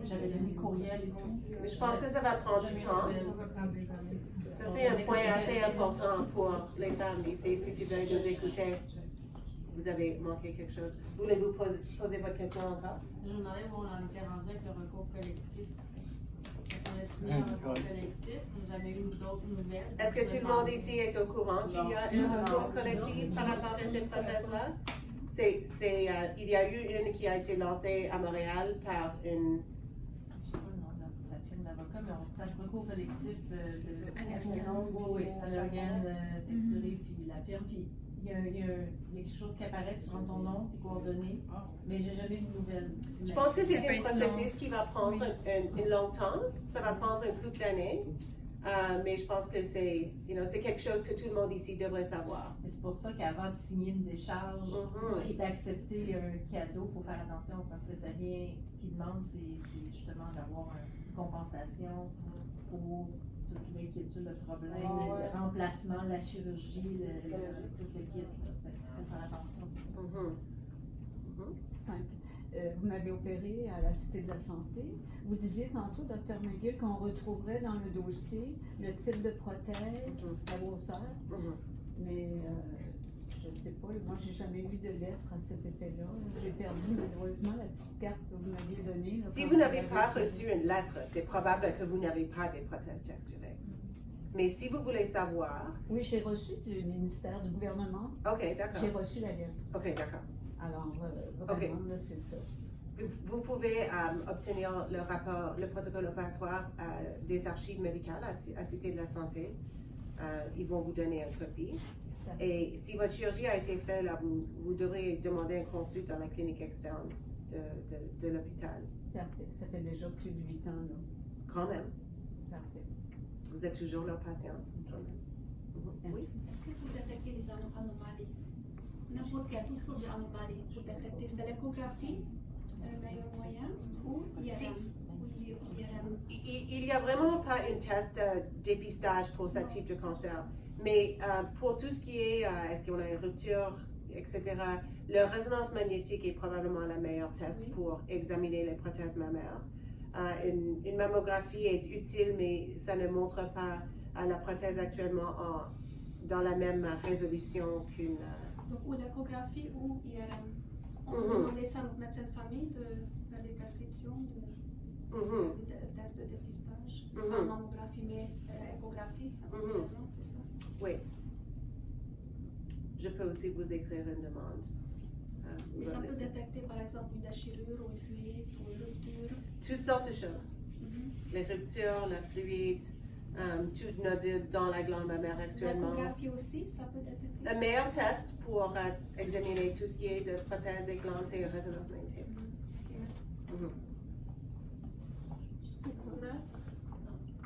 J'avais donné courriel et tout. Mais je pense que ça va prendre du temps. Ça, c'est un point assez important pour les femmes ici. Si tu veux nous écouter, vous avez manqué quelque chose. Voulez-vous poser votre question encore? Je me demandais où on en était rendu avec le recours collectif. Est-ce qu'on a signé un recours collectif? On n'a jamais eu d'autres nouvelles. Est-ce que tout le monde ici est au courant qu'il y a un recours collectif par rapport à cette prothèse-là? Il y a eu une qui a été lancée à Montréal par une... Je ne sais pas le nom de la firme d'avocats, mais on fait un recours collectif Allergan. Oui, Allergan, Texturé, puis la firme. Puis il y a quelque chose qui apparaît, tu rentres ton nom, tes coordonnées, mais j'ai jamais eu de nouvelles. Je pense que c'est Ça peut un être processus long. qui va prendre une longue temps. Ça va prendre un couple d'années. Mais je pense que c'est quelque chose que tout le monde ici devrait savoir. C'est pour ça qu'avant de signer une décharge et d'accepter un cadeau, il faut faire attention parce que ça vient, ce qu'ils demandent, c'est justement d'avoir une compensation pour toute l'inquiétude, le problème, le remplacement, la chirurgie, tout le kit. Il faut faire attention aussi. 5. Vous m'avez opéré à la Cité de la Santé. Vous disiez tantôt, Dr. McGill, qu'on retrouverait dans le dossier le type de prothèse, la grosseur, mais je ne sais pas, moi j'ai jamais eu de lettre à cet effet-là. J'ai perdu malheureusement la petite carte que vous m'aviez donnée. Là, Si vous n'avez pas reçu une lettre, c'est probable que vous n'avez pas des prothèses texturées. Mais si vous voulez savoir... Oui, j'ai reçu du ministère, du gouvernement. OK, d'accord. J'ai reçu la lettre. OK, d'accord. Alors, vraiment, là, c'est ça. Vous pouvez obtenir le rapport, le protocole opératoire des archives médicales à Cité de la Santé. Ils vont vous donner une copie. Et si votre chirurgie a été faite, là, vous devrez demander une consulte dans la clinique externe de l'hôpital. Parfait. Ça fait déjà plus de 8 ans, là. Quand même. Parfait. Vous êtes toujours leur patiente. Quand même. Merci. Est-ce que vous détectez les anomalies? N'importe quelle toute sorte d'anomalies. Vous détectez, c'est l'échographie, le meilleur moyen, ou IRM? Il n'y a vraiment pas un test dépistage pour ce type de cancer. Mais pour tout ce qui est, est-ce qu'on a une rupture, etc., la résonance magnétique est probablement le meilleur test pour examiner les prothèses mammaires. Une mammographie est utile, mais ça ne montre pas la prothèse actuellement dans la même résolution qu'une... Donc, ou l'échographie ou IRM. On peut demander ça à notre médecin de famille de faire des prescriptions des tests de dépistage. Pas mammographie, mais échographie. C'est ça. Oui. Je peux aussi vous écrire une demande Mais ça peut détecter par exemple une déchirure ou une fluide ou une rupture. Toutes sortes de choses. Les ruptures, le fluide, tout nodule dans la glande mammaire actuellement. L'échographie aussi, ça peut détecter. Le meilleur test pour examiner tout ce qui est de prothèse et glande, c'est une résonance magnétique. Juste une petite note.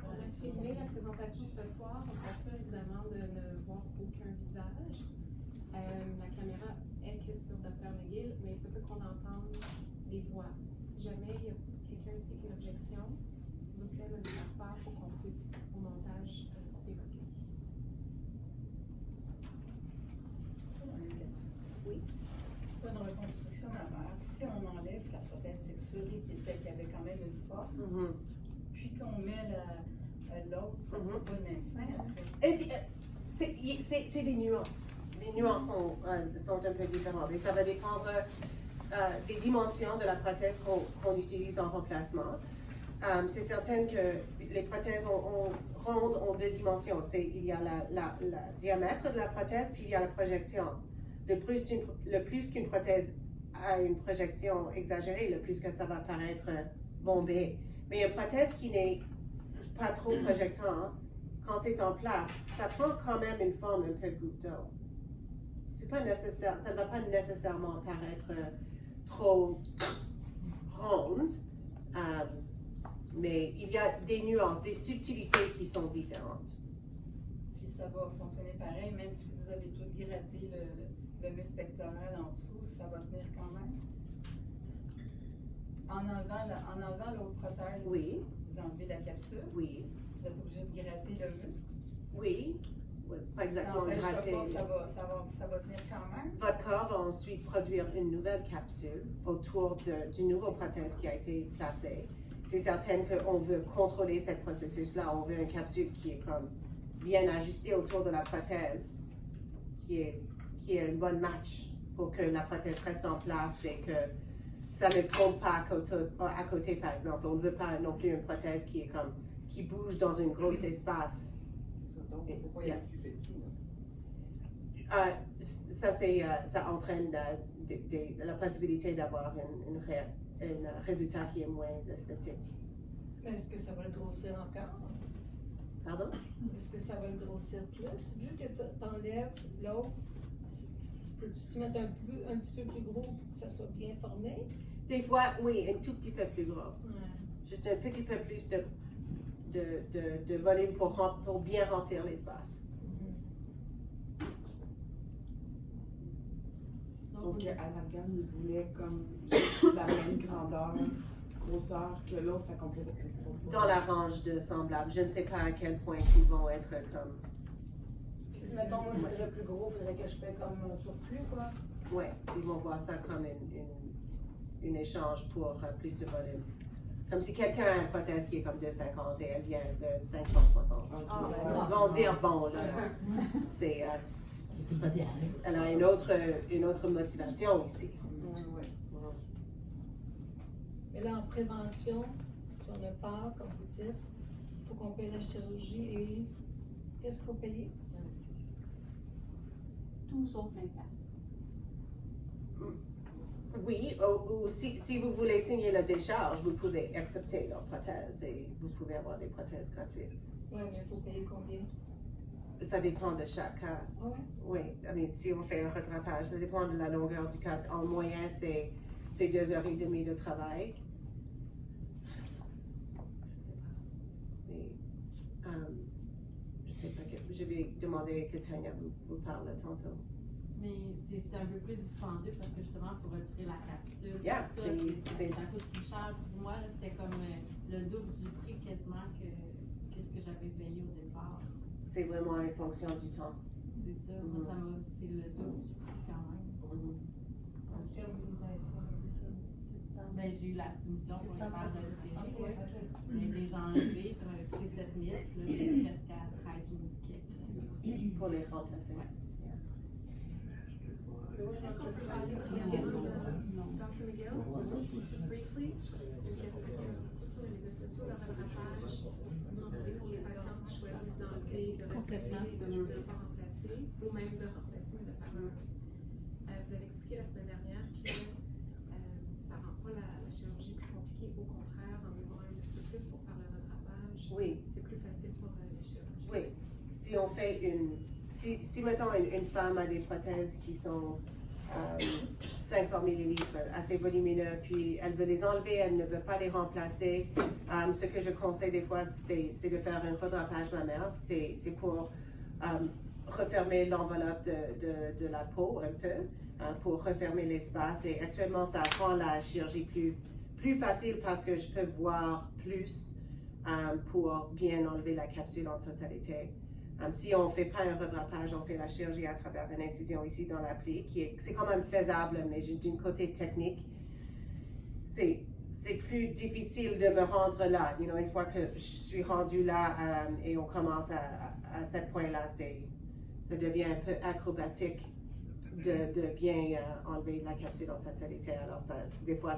On a filmé la présentation de ce soir. On s'assure évidemment de ne voir aucun visage. La caméra est que sur Dr. McGill, mais il se peut qu'on entende les voix. Si jamais il y a quelqu'un ici qui a une objection, s'il vous plaît, me le faire part pour qu'on puisse, au montage, couper vos questions. Oui. Pas de reconstruction mammaire. Si on enlève sa prothèse texturée qui avait quand même une forme, puis qu'on met l'autre, ça ne fait pas le même sein après. C'est des nuances. Les nuances sont un peu différentes et ça va dépendre des dimensions de la prothèse qu'on utilise en remplacement. C'est certain que les prothèses rondes ont deux dimensions. Il y a le diamètre de la prothèse, puis il y a la projection. Le plus qu'une prothèse a une projection exagérée, le plus que ça va paraître bombé. Mais une prothèse qui n'est pas trop projectante, quand c'est en place, ça prend quand même une forme un peu goutte d'eau. C'est pas nécessaire, ça ne va pas nécessairement paraître trop ronde, mais il y a des nuances, des subtilités qui sont différentes. Puis ça va fonctionner pareil, même si vous avez tout gratté le muscle pectoral en dessous, ça va tenir quand même. En enlevant l'autre prothèse, oui. Vous enlevez la capsule. Oui. Vous êtes obligé de gratter le muscle. Oui. Pas exactement gratter. Ça va tenir quand même. Votre corps va ensuite produire une nouvelle capsule autour du nouveau prothèse qui a été placé. C'est certain qu'on veut contrôler ce processus-là. On veut une capsule qui est comme bien ajustée autour de la prothèse, qui est un bon match pour que la prothèse reste en place et que ça ne tombe pas à côté, par exemple. On ne veut pas non plus une prothèse qui bouge dans un gros espace. Donc, il ne faut pas y aller plus petit. Ça entraîne la possibilité d'avoir un résultat qui est moins esthétique. Mais est-ce que ça va le grossir encore? Pardon? Est-ce que ça va le grossir plus? Vu que tu enlèves l'autre, peux-tu mettre un petit peu plus gros pour que ça soit bien formé? Des fois, oui, un tout petit peu plus gros. Juste un petit peu plus de volume pour bien remplir l'espace. Sauf qu'à l'amalgame, il voulait comme juste la même grandeur, grosseur que l'autre, fait qu'on peut... Dans la range de semblables. Je ne sais pas à quel point ils vont être comme... Si, mettons, moi, je voudrais plus gros, il faudrait que je paie comme un surplus, quoi. Oui, ils vont voir ça comme un échange pour plus de volume. Comme si quelqu'un a une prothèse qui est comme 250 et elle vient de 560. Ils vont dire, bon, là, elle a une autre motivation ici. Mais là, en prévention, si on a peur, comme vous dites, il faut qu'on paye la chirurgie et qu'est-ce qu'il faut payer? Tout sauf l'impact. Oui, ou si vous voulez signer la décharge, vous pouvez accepter leur prothèse et vous pouvez avoir des prothèses gratuites. Oui, mais il faut payer combien? Ça dépend de chaque cas. Ah ouais? Oui, si on fait un rattrapage, ça dépend de la longueur du cas. En moyenne, c'est 2h30 de travail. Je sais pas, je vais demander que Tania vous parle tantôt. Mais c'est un peu plus dispendieux parce que justement, pour retirer la capsule, Yeah, ça coûte plus cher. Pour moi, c'était comme le double du prix quasiment que ce que j'avais payé au départ. C'est vraiment une fonction du temps. C'est ça, moi, c'est le double du prix quand même. Est-ce que vous les avez fait, c'est ça? Ben, j'ai eu la soumission pour les faire retirer. Okay. Mais les enlever, ça m'avait pris 7 000, puis là, j'ai presque à 13 000 pour les remplacer. Ouais. Dr. McGill, just briefly, c'est une question sur les médias sociaux, le rattrapage, pour les patients qui choisissent d'enlever, de retirer, de ne pas remplacer, ou même de remplacer, mais de faire un. Vous avez expliqué expliqué la semaine dernière que ça rend pas la chirurgie plus compliquée, au contraire, en ouvrant un petit peu plus pour faire le rattrapage. Oui. C'est plus facile pour les chirurgiens. Oui. Si on fait si mettons une femme a des prothèses qui sont 500 millilitres, assez volumineux, puis elle veut les enlever, elle ne veut pas les remplacer. Ce que je conseille des fois, c'est de faire un rattrapage mammaire. C'est pour refermer l'enveloppe de la peau un peu, pour refermer l'espace. Et actuellement, ça rend la chirurgie plus facile parce que je peux voir plus pour bien enlever la capsule en totalité. Si on ne fait pas un rattrapage, on fait la chirurgie à travers une incision ici dans la plaie, c'est quand même faisable, mais d'un côté technique, c'est plus difficile de me rendre là. Une fois que je suis rendue là et on commence à ce point-là, ça devient un peu acrobatique de bien enlever la capsule en totalité. Alors, des fois,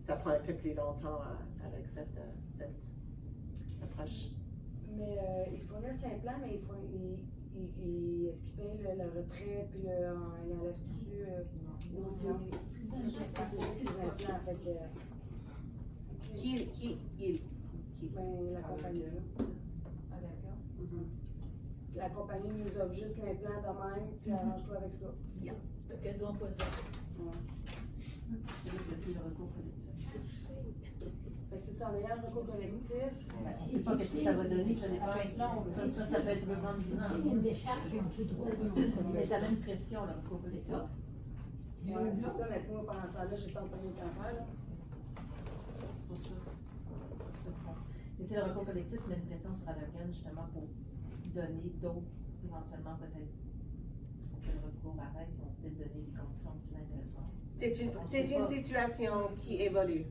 ça prend un peu plus longtemps avec cette approche. Mais ils fournissent l'implant, mais est-ce qu'ils payent le retrait, puis ils enlèvent dessus? Non, c'est juste l'implant, fait que... Qui? Ben, la compagnie. Ah, d'accord. La compagnie nous offre juste l'implant de même, puis arrange-toi avec ça. Fait qu'elle doit pas ça. C'est plus le recours collectif. Fait que c'est ça, en ayant le recours collectif. C'est pas que ça va donner, ça dépend. Ça peut être vraiment 10 ans. S'il y a une décharge, ils ont tout droit. Mais ça met une pression, le recours collectif. Ouais, c'est ça, mais moi, pendant ce temps-là, j'ai pas entendu le cancer, là. C'est pour ça. Mais tu sais, le recours collectif met une pression sur Allergan, justement, pour donner d'autres, éventuellement, peut-être, pour que le recours arrête, ils vont peut-être donner des conditions plus intéressantes. C'est une situation qui évolue.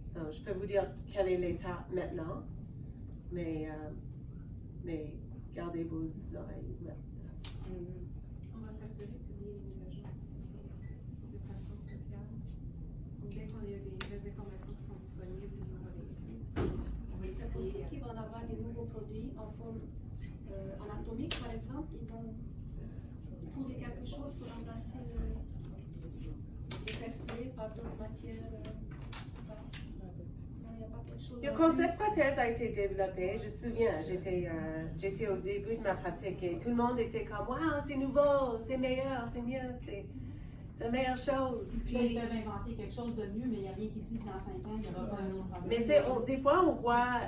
So, je peux vous dire quel est l'état maintenant, mais gardez vos oreilles ouvertes. On va s'assurer de publier les mises à jour aussi sur les plateformes sociales. Donc, dès qu'on a des nouvelles informations qui sont disponibles, on va les Est-ce que c'est possible qu'ils vont avoir des nouveaux produits en forme anatomique, par exemple? Ils vont trouver quelque chose pour remplacer les tests par d'autres matières? Le concept prothèse a été développé. Je me souviens, j'étais au début de ma pratique et tout le monde était comme « Wow, c'est nouveau, c'est meilleur, c'est mieux, c'est la meilleure chose. » Ils peuvent inventer quelque chose de mieux, mais il n'y a rien qui dit que dans 5 ans, il n'y aura pas un autre problème. Mais tu sais, des fois, on voit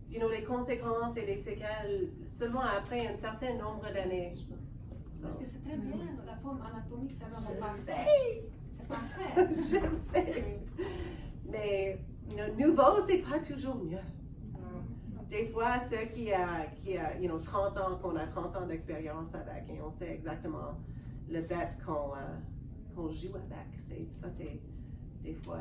les conséquences et les séquelles seulement après un certain nombre d'années. Parce que c'est très bien, la forme anatomique, c'est vraiment parfait. C'est parfait. Je sais. Mais nouveau, c'est pas toujours mieux. Des fois, ceux qui a 30 ans, qu'on a 30 ans d'expérience avec, et on sait exactement le bête qu'on joue avec. Ça, c'est des fois.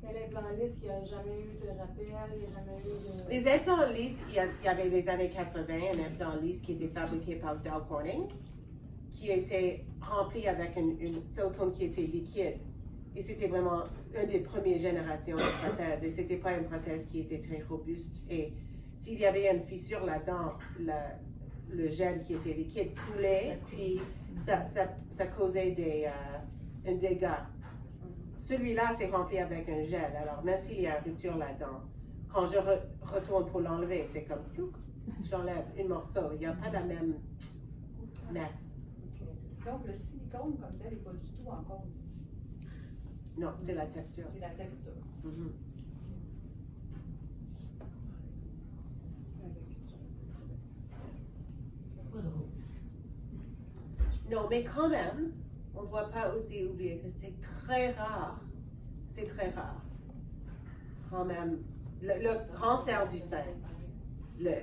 Mais l'implant lisse, il n'y a jamais eu de rappel, il n'y a jamais eu de... Les implants lisses, il y avait les années 80, un implant lisse qui était fabriqué par Dow Corning, qui était rempli avec une silicone qui était liquide. Et c'était vraiment une des premières générations de prothèses. Et c'était pas une prothèse qui était très robuste. Et s'il y avait une fissure là-dedans, le gel qui était liquide coulait, puis ça causait un dégât. Celui-là, c'est rempli avec un gel. Alors, même s'il y a une rupture là-dedans, quand je retourne pour l'enlever, c'est comme, je l'enlève, un morceau. Il n'y a pas la même messe. Donc, le silicone comme tel n'est pas du tout en cause. Non, c'est la texture. C'est la texture. Non, mais quand même, on ne doit pas aussi oublier que c'est très rare. C'est très rare. Quand même, le cancer du sein,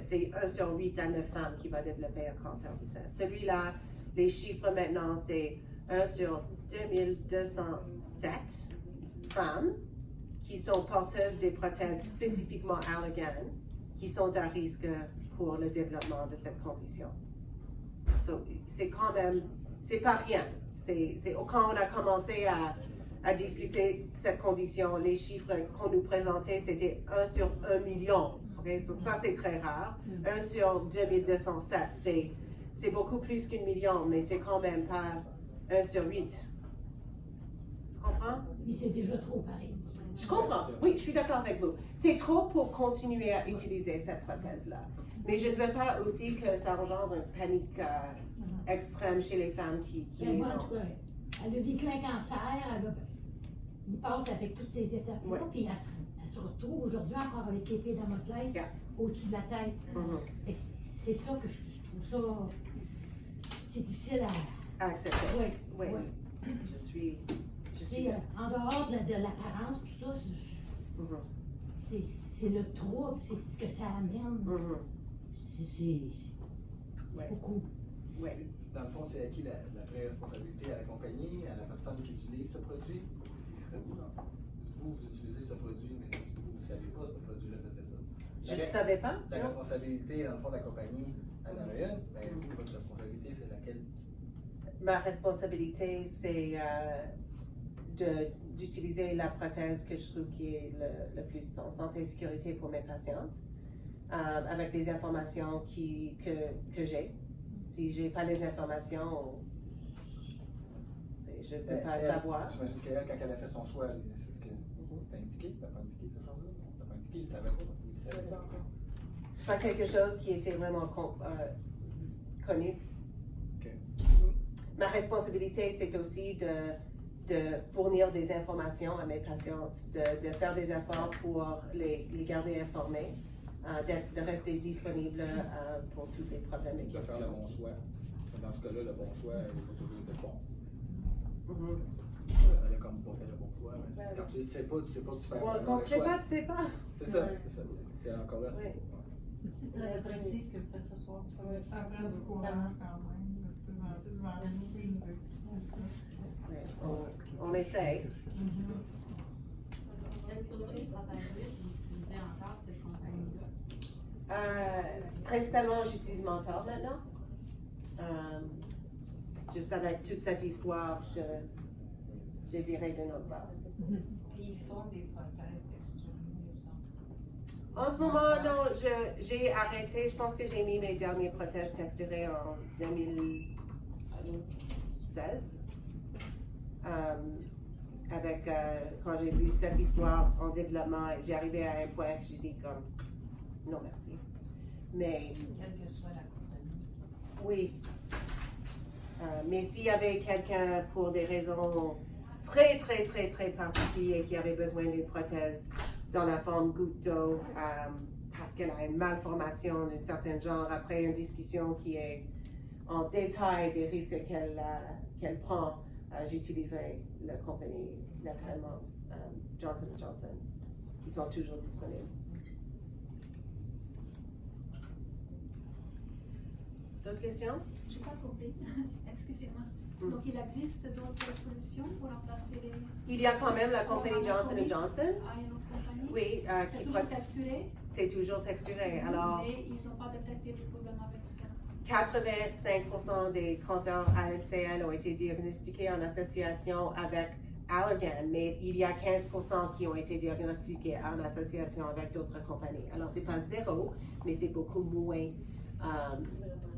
c'est 1 sur 8 à 9 femmes qui va développer un cancer du sein. Celui-là, les chiffres maintenant, c'est 1 sur 2207 femmes qui sont porteuses des prothèses spécifiquement Allergan, qui sont à risque pour le développement de cette condition. So, c'est quand même, c'est pas rien. Quand on a commencé à discuter cette condition, les chiffres qu'on nous présentait, c'était 1 sur 1 million. Okay? So, ça, c'est très rare. 1 sur 2207, c'est beaucoup plus qu'1 million, mais c'est quand même pas 1 sur 8. Tu comprends? Mais c'est déjà trop pareil. Je comprends. Oui, je suis d'accord avec vous. C'est trop pour continuer à utiliser cette prothèse-là. Mais je ne veux pas aussi que ça engendre une panique extrême chez les femmes qui Ben, les moi, en ont. tout cas, elle a vécu un cancer, il passe avec toutes ces étapes-là, puis elle se retrouve aujourd'hui encore avec l'épée Damoclès au-dessus de la tête. Et c'est ça que je trouve ça. C'est difficile à accepter. Oui. Je suis. En dehors de l'apparence, tout ça, c'est le trouble, c'est ce que ça amène. C'est beaucoup. Oui. Dans le fond, c'est à qui la vraie responsabilité? À la compagnie, à la personne qui utilise ce produit? Ce qui serait vous, non? Vous utilisez ce produit, mais vous ne saviez pas que ce produit-là faisait ça. Je ne savais pas. La responsabilité, dans le fond, de la compagnie, elle en a une, mais vous, votre responsabilité, c'est laquelle? Ma responsabilité, c'est d'utiliser la prothèse que je trouve qui est le plus en santé et sécurité pour mes patientes, avec les informations que j'ai. Si je n'ai pas les informations, je ne peux pas savoir. J'imagine qu'elle, quand elle a fait son choix, c'est ce que c'était indiqué, c'était pas indiqué, cette chose-là? C'était pas indiqué, il ne savait pas. Il savait pas. C'est pas quelque chose qui était vraiment connu. Okay. Ma responsabilité, c'est aussi de fournir des informations à mes patientes, de faire des efforts pour les garder informées, de rester disponible pour tous les problèmes. De faire le bon choix. Dans ce cas-là, le bon choix n'est pas toujours le bon. Elle a comme pas fait le bon choix. Mais quand tu ne sais pas, tu sais pas que tu fais le bon choix. Quand tu ne sais pas, tu ne sais pas. C'est ça, c'est encore là. C'est très apprécié ce que vous faites ce soir. Ça prend du courage quand même. Merci. On essaye. Est-ce que vous utilisez encore cette compagnie-là? Principalement, j'utilise Mentor maintenant. Juste avec toute cette histoire, j'ai viré de notre part. Puis ils font des prothèses d'extrusion. En ce moment, non, j'ai arrêté. Je pense que j'ai mis mes dernières prothèses texturées en 2016. Quand j'ai vu cette histoire en développement, j'ai arrivé à un point que j'ai dit comme non merci. Mais quelle que soit la compagnie. oui. Mais s'il y avait quelqu'un pour des raisons très, très, très, très particulières qui avait besoin d'une prothèse dans la forme goutte d'eau, parce qu'elle a une malformation d'un certain genre, après une discussion qui est en détail des risques qu'elle prend, j'utiliserai la compagnie naturellement Johnson & Johnson, qui sont toujours disponibles. D'autres questions? Je n'ai pas compris. Excusez-moi. Donc, il existe d'autres solutions pour remplacer les... Il y a quand même la compagnie Johnson & Johnson. Ah, il y a une autre compagnie? Oui. C'est toujours texturé? C'est toujours texturé. Alors, mais ils n'ont pas détecté de problème avec ça. 85% des cancers ALCL ont été diagnostiqués en association avec Allergan, mais il y a 15% qui ont été diagnostiqués en association avec d'autres compagnies. Alors, c'est pas zéro, mais c'est beaucoup moins.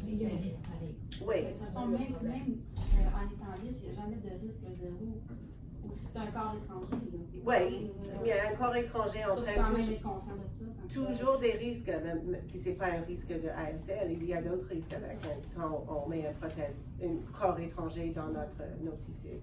Mais il y a un risque pareil. Oui. De toute façon, même en étant lisse, il n'y a jamais de risque zéro. Ou si c'est un corps étranger. Oui, il y a un corps étranger entraîne toujours des risques, même si ce n'est pas un risque de ALCL, il y a d'autres risques avec quand on met un corps étranger dans nos tissus.